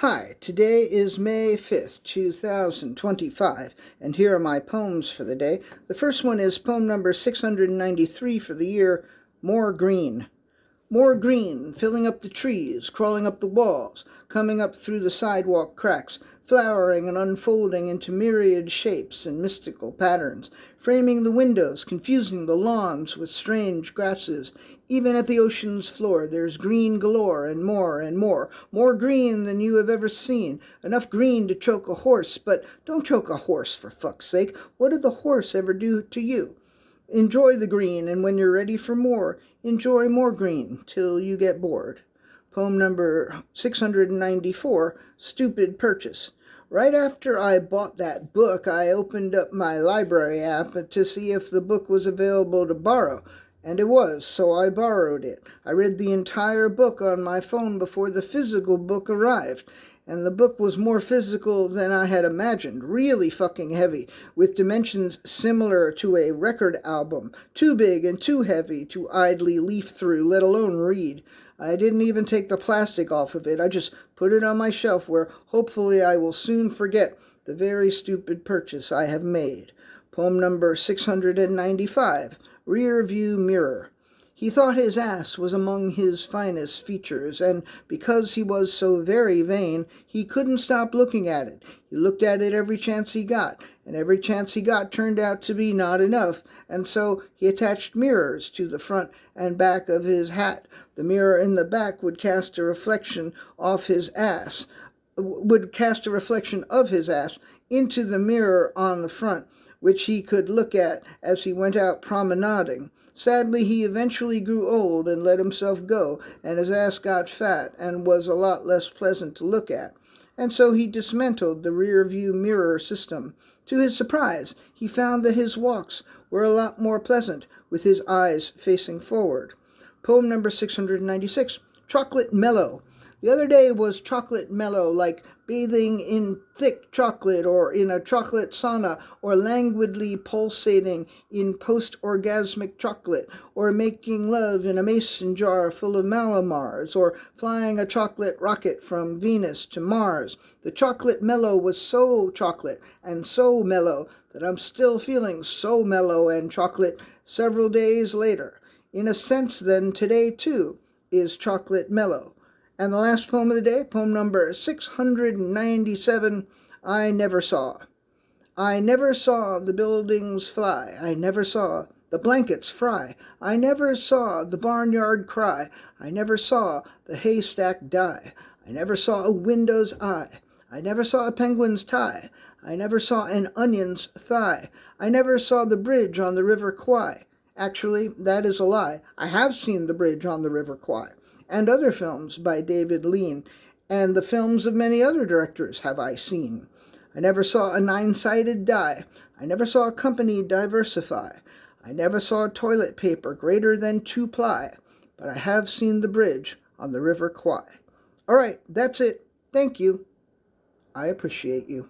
Hi, today is May 5th, 2025, and here are my poems for the day. The first one is poem number 693 for the year, More Green. More green, filling up the trees, crawling up the walls, coming up through the sidewalk cracks, flowering and unfolding into myriad shapes and mystical patterns, framing the windows, confusing the lawns with strange grasses. Even at the ocean's floor there's green galore and more and more green than you have ever seen. Enough green to choke a horse, but don't choke a horse for fuck's sake. What did the horse ever do to you? Enjoy the green, and when you're ready for more, enjoy more green till you get bored. Poem number 694, Stupid Purchase. Right after I bought that book, I opened up my library app to see if the book was available to borrow. And it was, so I borrowed it. I read the entire book on my phone before the physical book arrived. And the book was more physical than I had imagined, really fucking heavy, with dimensions similar to a record album, too big and too heavy to idly leaf through, let alone read. I didn't even take the plastic off of it. I just put it on my shelf where hopefully I will soon forget the very stupid purchase I have made. Poem number 695, Rear View Mirror. He thought his ass was among his finest features, and because he was so very vain, he couldn't stop looking at it. He looked at it every chance he got, and every chance he got turned out to be not enough, and so he attached mirrors to the front and back of his hat. The mirror in the back would cast a reflection of his ass into the mirror on the front, which he could look at as he went out promenading. Sadly, he eventually grew old and let himself go, and his ass got fat and was a lot less pleasant to look at. And so he dismantled the rear-view mirror system. To his surprise, he found that his walks were a lot more pleasant with his eyes facing forward. Poem number 696, Chocolate Mellow. The other day was chocolate mellow, like bathing in thick chocolate or in a chocolate sauna, or languidly pulsating in post-orgasmic chocolate, or making love in a mason jar full of Malamars, or flying a chocolate rocket from Venus to Mars. The chocolate mellow was so chocolate and so mellow that I'm still feeling so mellow and chocolate several days later. In a sense, then, today, too, is chocolate mellow. And the last poem of the day, poem number 697, I Never Saw. I never saw the buildings fly. I never saw the blankets fry. I never saw the barnyard cry. I never saw the haystack die. I never saw a window's eye. I never saw a penguin's tie. I never saw an onion's thigh. I never saw the bridge on the River Kwai. Actually, that is a lie. I have seen the bridge on the River Kwai, and other films by David Lean, and the films of many other directors have I seen. I never saw a nine-sided die. I never saw a company diversify. I never saw toilet paper greater than 2-ply, but I have seen the bridge on the River Kwai. All right, that's it. Thank you. I appreciate you.